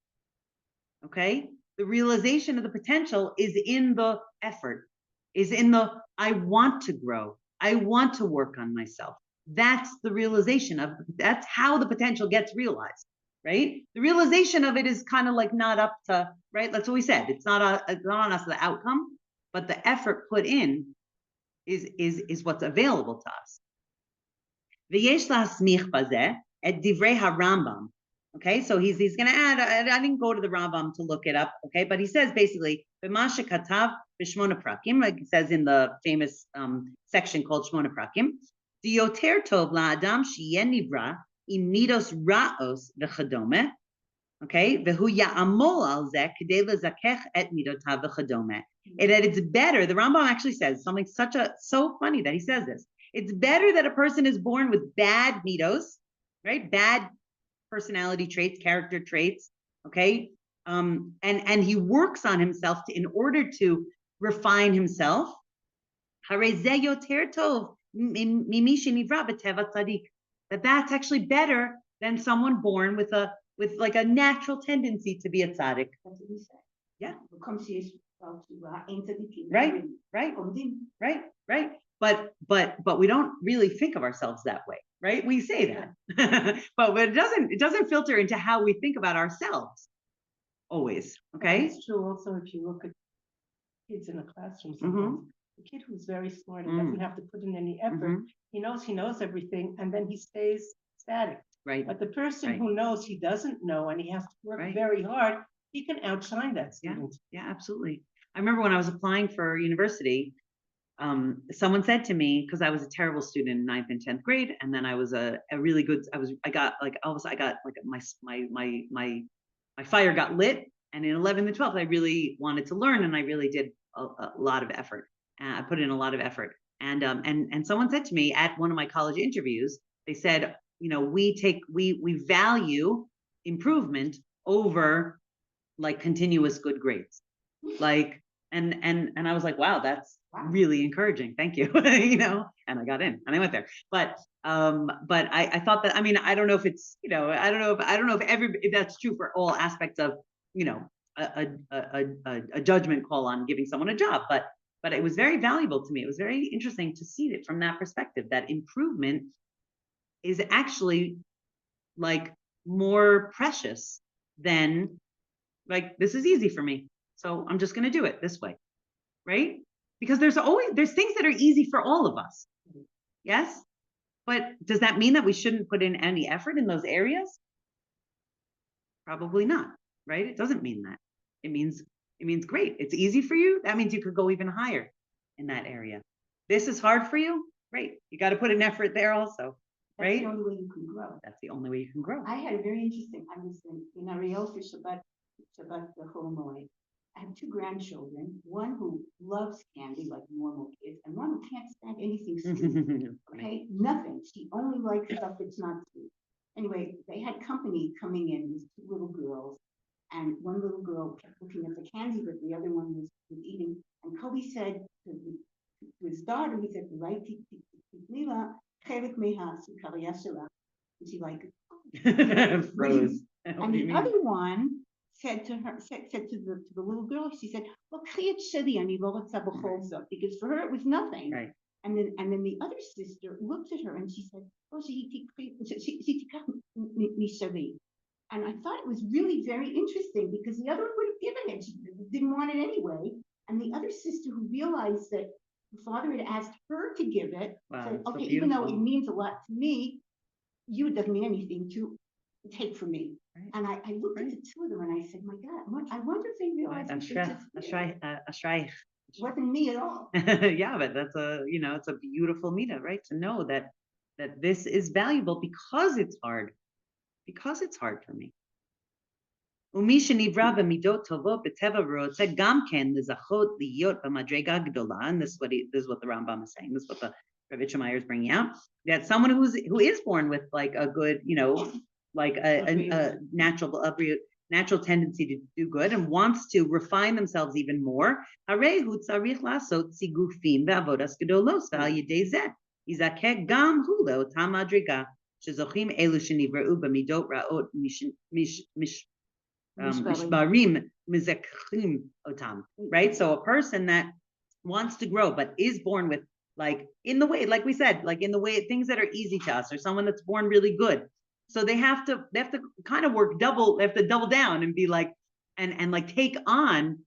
okay? The realization of the potential is in the effort, is in the, I want to grow. I want to work on myself. That's the realization of, that's how the potential gets realized, right? The realization of it is kind of like not up to, right? That's what we said. It's not on us, the outcome, but the effort put in is what's available to us. V'yesh la'asmich bazeh et divrei harambam. Okay, so he's going to add. I didn't go to the Rambam to look it up. Okay, but he says basically b'mashe katav b'shmona prakim, like it says in the famous section called Shmona Prakim. Diyoter tov la'adam sheyeh nivra im midos ra'os v'chadome. Okay, v'hu ya'amol al zeh kedei lezakech et midotav v'chadome. That it's better. The Rambam actually says something so funny that he says this. It's better that a person is born with bad midos, right? Bad personality traits, character traits, okay? And he works on himself in order to refine himself. That's actually better than someone born with like a natural tendency to be a tzaddik. That's what he said. Yeah. Right. But we don't really think of ourselves that way, right? We say that, but it doesn't filter into how we think about ourselves always. Okay. It's true. Also, if you look at kids in a classroom, sometimes the kid who's very smart and doesn't have to put in any effort, he knows everything, and then he stays static. Right. But the person who knows he doesn't know and he has to work very hard, he can outshine that student. Yeah, absolutely. I remember when I was applying for university, someone said to me, because I was a terrible student in 9th and 10th grade, and then I was my fire got lit, and in 11th and 12th I really wanted to learn, and I really did a lot of effort. I put in a lot of effort, and someone said to me at one of my college interviews, they said, we value improvement over like continuous good grades, like and I was like, wow, that's really encouraging, thank you. And I got in and I went there, but I thought that, I don't know if it's, I don't know if that's true for all aspects of a judgment call on giving someone a job, but it was very valuable to me. It was very interesting to see it from that perspective, that improvement is actually like more precious than like, this is easy for me, so I'm just going to do it this way, right? Because there's things that are easy for all of us. Yes. But does that mean that we shouldn't put in any effort in those areas? Probably not, right? It doesn't mean that. It means great. It's easy for you. That means you could go even higher in that area. This is hard for you. Great. You got to put an effort there also. That's right? the only way you can grow. That's the only way you can grow. I had a very interesting, I was in Ariel for Shabbat the Chol Hamoed. I have 2 grandchildren, one who loves candy like normal kids, and one who can't stand anything sweet. Okay, nothing. She only likes stuff that's not sweet. Anyway, they had company coming in, these 2 little girls, and one little girl kept looking at the candy, but the other one was eating. And Kobe said to his daughter, he said, "Right, Lila, chelik meha sukariya shela." And she like Froze. and the other one said to her, said to the little girl, she said, "Well, because for her it was nothing." Right. And then the other sister looked at her and she said, "Oh, and I thought it was really very interesting because the other one would have given it. She didn't want it anyway. And the other sister who realized that the father had asked her to give it, Wow, said, that's so "Okay, even though it beautiful. means a lot to me, it doesn't mean anything to take from me." Right. And I looked at the 2 of them and I said, "My God, I wonder if they realized that they just Ashray. wasn't me at all." Yeah, but that's it's a beautiful mita, right? To know that this is valuable because it's hard. Because it's hard for me. ומי שנברא במידות טובות בטבע ורוצה גם כן לזכות להיות במדרגה גדולה, and this is what the Rambam is saying, this is what the Rabbi Shemaiah is bringing out, that someone who is born with like a good, like a natural tendency to do good and wants to refine themselves even more, הרי הוא צריך לעשות סיגופים ועבודת גדולות, ועל ידי זה יזכה גם הוא לאותה מדרגה שזוכים אלו שנבראו במידות רעות mishbarim mizakchim otam, right? So a person that wants to grow but is born with, like, in the way, like we said, like in the way, things that are easy to us, or someone that's born really good, so they have to kind of work double, they have to double down and be like, and like take on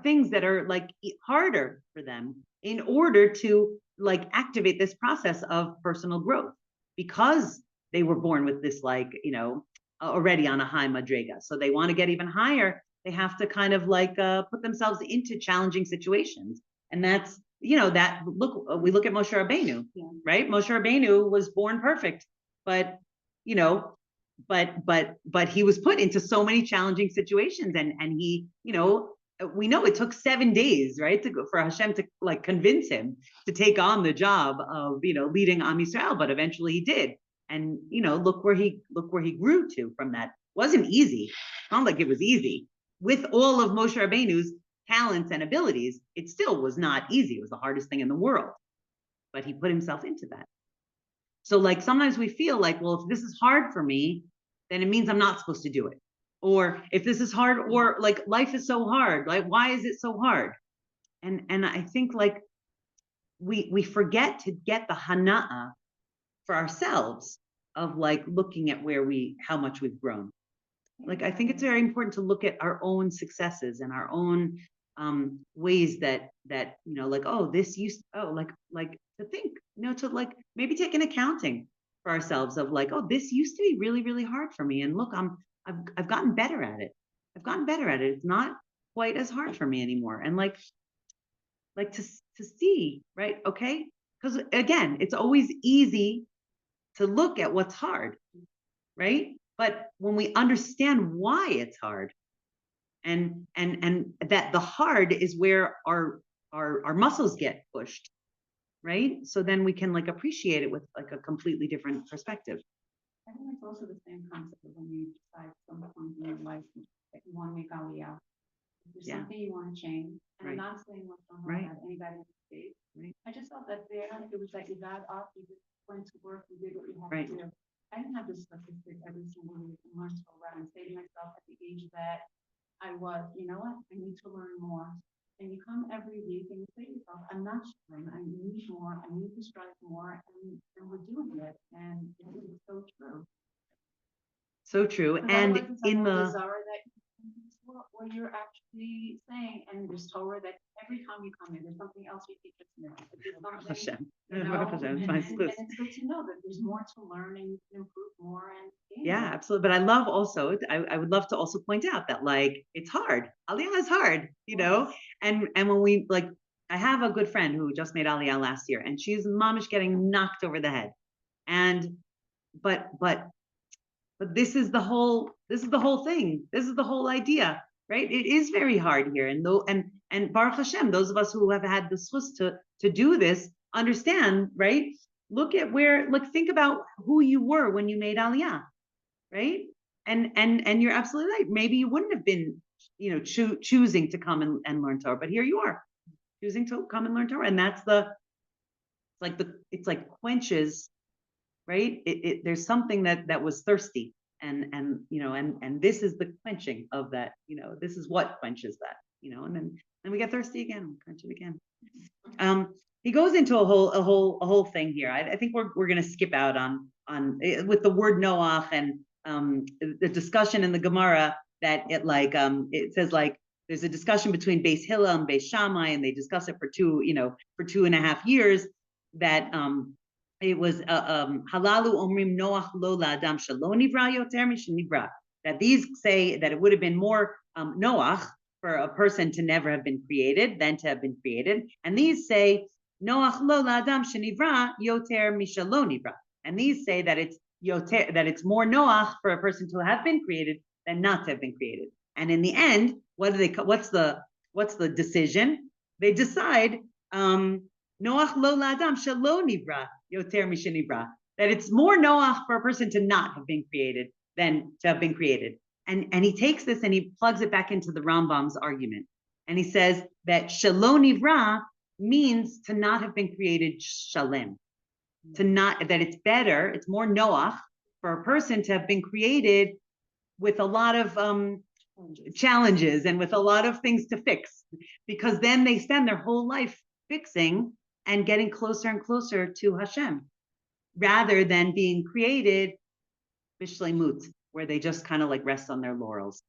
things that are like harder for them in order to like activate this process of personal growth, because they were born with this, like, already on a high madrega. So they want to get even higher. They have to kind of like put themselves into challenging situations. And that's, we look at Moshe Rabbeinu, right? Moshe Rabbeinu was born perfect, but, but he was put into so many challenging situations, and he, we know it took 7 days, right, for Hashem to like convince him to take on the job of, leading Am Yisrael, but eventually he did. And, look where he grew to from that. Wasn't easy. Not like it was easy. With all of Moshe Rabbeinu's talents and abilities, it still was not easy. It was the hardest thing in the world. But he put himself into that. So like sometimes we feel like, well, if this is hard for me, then it means I'm not supposed to do it. Or if this is hard, or like life is so hard, like why is it so hard? And I think like we forget to get the hana'ah for ourselves of like looking at how much we've grown. Like, I think it's very important to look at our own successes and our own ways that, like, oh, this used, like to think, to like maybe take an accounting for ourselves of like, oh, this used to be really, really hard for me. And look, I've gotten better at it. It's not quite as hard for me anymore. And like to see, right? Okay. Because again, it's always easy to look at what's hard, right? But when we understand why it's hard, and that the hard is where our muscles get pushed, right? So then we can like appreciate it with like a completely different perspective. I think it's also the same concept of when you decide some point in your life that you want to make aliyah. If there's something you want to change, and I'm not saying what's going on have any bad mistake. Right. I just felt that there it was like you got off, you just went to work, you did what you had to do. I didn't have this statistic every single week and learn to go around and say to myself at the age that I was, you know what, I need to learn more. And you come every week and you say to yourself, I'm not sure, I need more, I need to strive more, and we're doing it. And it's so true. So true. And in the what you're actually saying, and there's Torah that every time you come in, there's something else you teach us new. And it's good to know that there's more to learn and you can improve more. And yeah, absolutely. But I love also, I would love to also point out that like it's hard. Aliyah is hard, and when we like, I have a good friend who just made Aliyah last year, and she's mamish getting knocked over the head. And this is the whole thing. This is the whole idea, right? It is very hard here, and Baruch Hashem, those of us who have had the zchus to do this understand, right? Look, think about who you were when you made Aliyah, right? And you're absolutely right. Maybe you wouldn't have been, choosing to come and learn Torah, but here you are, choosing to come and learn Torah, and that's it's like quenches, right? There's something that was thirsty, and this is the quenching of that. This is what quenches that. And then we get thirsty again, we quench it again. He goes into a whole thing here. I think we're going to skip out on with the word Noach and the discussion in the Gemara that it says there's a discussion between Beis Hillel and Beis Shammai, and they discuss it for 2.5 years. That it was halalu omrim Noach lo la'adam shelo nivra yoter mishenivra. That these say that it would have been more Noach for a person to never have been created than to have been created, and these say Noach lo la'adam shenivra yoter mishelo nivra, and these say that it's yoter, that it's more Noach for a person to have been created than not to have been created. And in the end, what's the decision? They decide Noach lo la'adam shelo nivra yoter mishenivra, that it's more Noach for a person to not have been created than to have been created. And he takes this and he plugs it back into the Rambam's argument. And he says that shelo nivra means to not have been created shalem. That it's better, it's more Noach for a person to have been created with a lot of challenges and with a lot of things to fix, because then they spend their whole life fixing and getting closer and closer to Hashem, rather than being created bishleimut, where they just kind of rest on their laurels.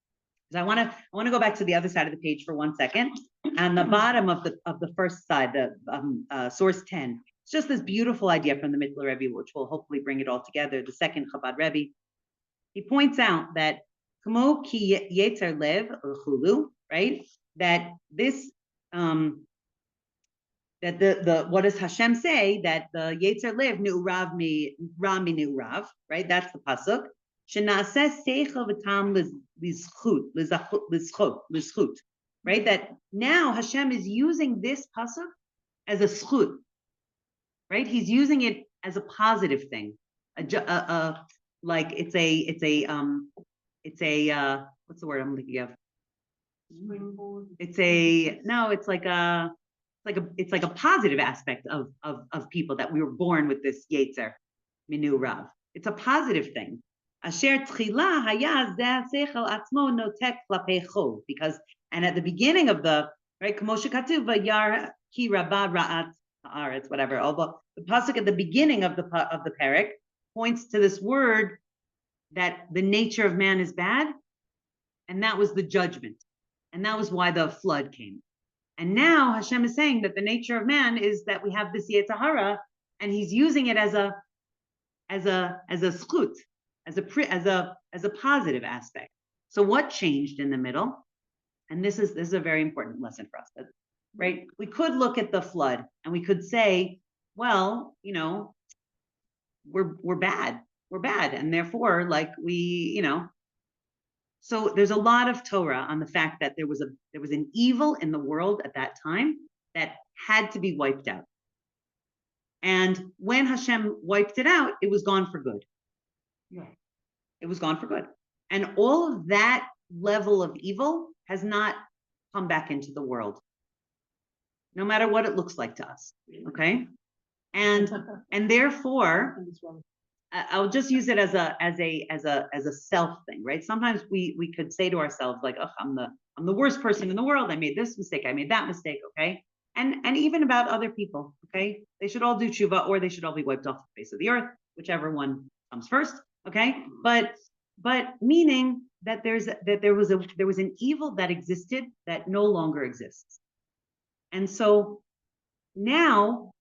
So I want to go back to the other side of the page for 1 second. On the bottom of the first side, the source 10, it's just this beautiful idea from the Mittler Rebbe, which will hopefully bring it all together. The second Chabad Rebbe, he points out that kamo ki yetzer lev chulu, right? That this that the what does Hashem say? That the yetzer lev ni'urav mi ni'urav, right? That's the pasuk. Shenaseh seichel v'tam lizchut, right? That now Hashem is using this pasuk as a zchut, right? He's using it as a positive thing, it's a what's the word I'm thinking of? It's like a positive aspect of people, that we were born with this yetzer minu rav. It's a positive thing. Asher tchila haya zeh seichel atzmo notek klapei chov, because at the beginning of the right, k'mo shekatuv vayar ki rabba ra'at haaretz, whatever. Although the pasuk at the beginning of the parak points to this word that the nature of man is bad, and that was the judgment, and that was why the flood came. And now Hashem is saying that the nature of man is that we have this yetzer hara, and He's using it as a zchut, as a positive aspect. So what changed in the middle? And this is a very important lesson for us, right? We could look at the flood and we could say, well, we're bad, and therefore, so there's a lot of Torah on the fact that there was an evil in the world at that time that had to be wiped out. And when Hashem wiped it out, it was gone for good. Yeah. It was gone for good. And all of that level of evil has not come back into the world, no matter what it looks like to us. Okay. And therefore, I'll just use it as a self thing, right? Sometimes we could say to ourselves, oh, I'm the worst person in the world. I made this mistake. I made that mistake. Okay. And even about other people. Okay. They should all do tshuva, or they should all be wiped off the face of the earth, whichever one comes first. Okay. But meaning that there was an evil that existed that no longer exists. And so now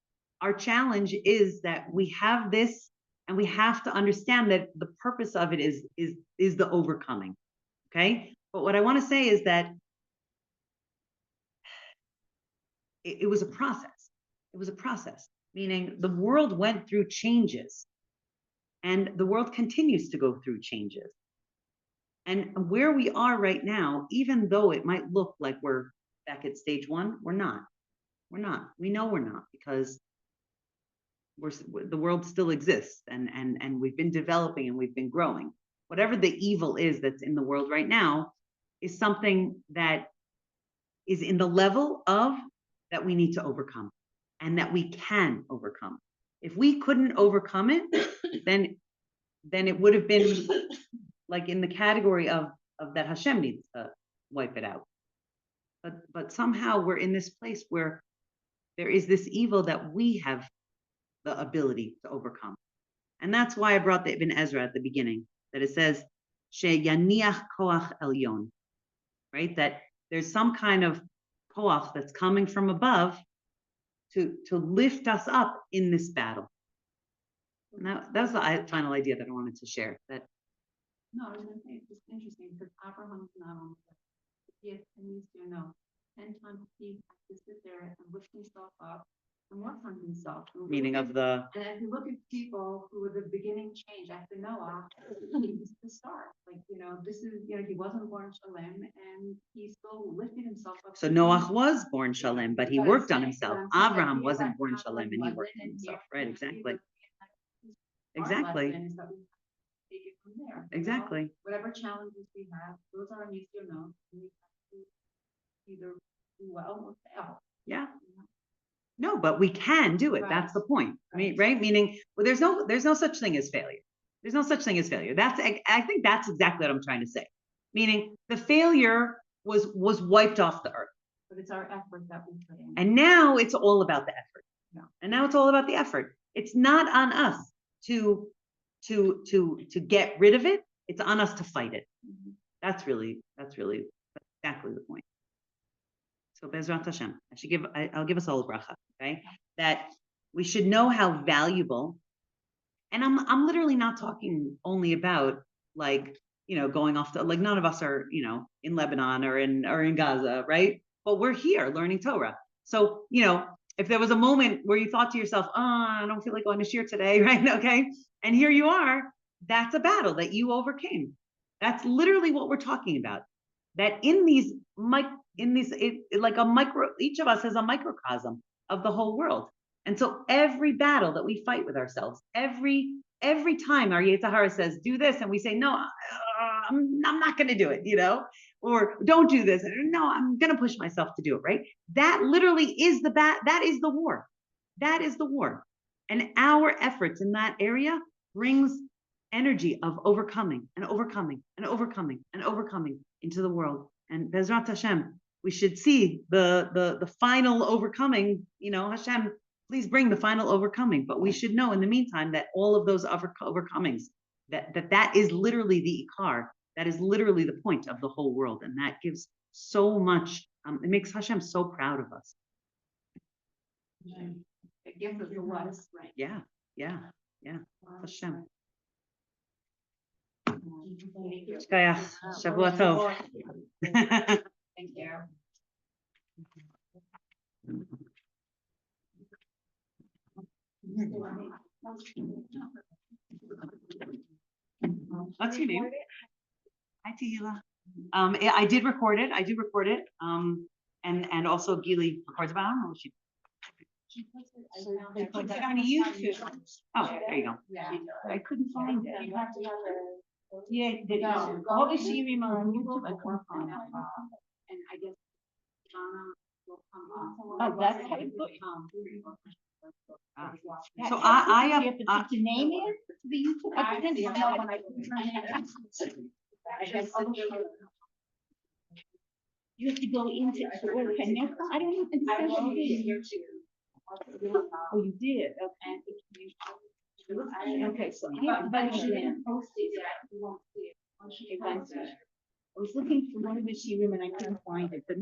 our challenge is that we have this, and we have to understand that the purpose of it is the overcoming. Okay. But what I want to say is that it was a process. It was a process, meaning the world went through changes. And the world continues to go through changes. And where we are right now, even though it might look like we're back at stage one, we're not. We're not. We know we're not, because the world still exists, and we've been developing and we've been growing. Whatever the evil is that's in the world right now is something that is in the level of that we need to overcome, and that we can overcome. If we couldn't overcome it, then it would have been like in the category of that Hashem needs to wipe it out. But somehow we're in this place where there is this evil that we have the ability to overcome. And that's why I brought the Ibn Ezra at the beginning, that it says, Sheyaniach koach elyon, right? That there's some kind of koach that's coming from above to lift us up in this battle. And that was the final idea that I wanted to share. That No, I was gonna say, it's just interesting, because Abraham's not on the gift, and he's doing 10 times he has to sit there and lift himself up and work on himself. And meaning of the, And if you look at people who were the beginning change after Noah, he's the start. Like, this is, he wasn't born Shalem, and he still lifted himself up. so Noah was born Shalem, but he But I'm worked on saying- himself. but I'm saying Abraham we wasn't elect born Abraham Shalem, and he wasn't, worked on and himself. here- Right, and exactly. our Exactly. lesson is that we take it from there. Exactly. Whatever challenges we have, those are our needs, and we have to either do well or fail. Yeah. No, but we can do it. Right. That's the point. Right. Right? Meaning, well, there's no such thing as failure. There's no such thing as failure. I think that's exactly what I'm trying to say. Meaning the failure was wiped off the earth. But it's our effort that we put in. And now it's all about the effort. Yeah. And now it's all about the effort. It's not on us to get rid of it. It's on us to fight it. Mhm. That's really exactly the point. So Bezrat Hashem, I'll give us all a bracha, okay? That we should know how valuable, and I'm literally not talking only about like, going off to, like, none of us are, in Lebanon or in Gaza, right? But we're here learning Torah. So, if there was a moment where you thought to yourself, oh, I don't feel like going to shir today, right? Okay. And here you are, that's a battle that you overcame. That's literally what we're talking about. That each of us has a microcosm of the whole world. And so every battle that we fight with ourselves, every time our Yetzer Hara says, do this, and we say, no, I'm not going to do it, or don't do this. No, I'm going to push myself to do it, right? That literally is that is the war. That is the war. And our efforts in that area brings energy of overcoming and overcoming and overcoming and overcoming into the world. And Bezrat Hashem, we should see the final overcoming, Hashem, please bring the final overcoming. But we should know in the meantime that all of those overcomings, that is literally the ikar, that is literally the point of the whole world. And that gives so much, it makes Hashem so proud of us. It gives us a lot of strength. Yeah. Hashem. Shkoyach. Shavua tov. Thank you. What's your name? Hi, Tehila. I did record it. And also Gili records about it. She puts it on YouTube. Oh, there you go. Yeah. I couldn't find it. You have to have Yeah, No, all go the to shirim on Google YouTube, I and couldn't work on find that it. file. And I guess Donna will come up. Oh, that's how you put- Ah. That- So You I have to put your name in to the YouTube. I couldn't see. I find know it. when I put her name in. I guess you have to go into Penicha. I don't even I think wrote it it is. here too. Oh, you did, okay. Okay, so I have But to she go didn't in. post it yet. You won't see it. Once she posts it. I was looking for one of the shirim and I couldn't find it, but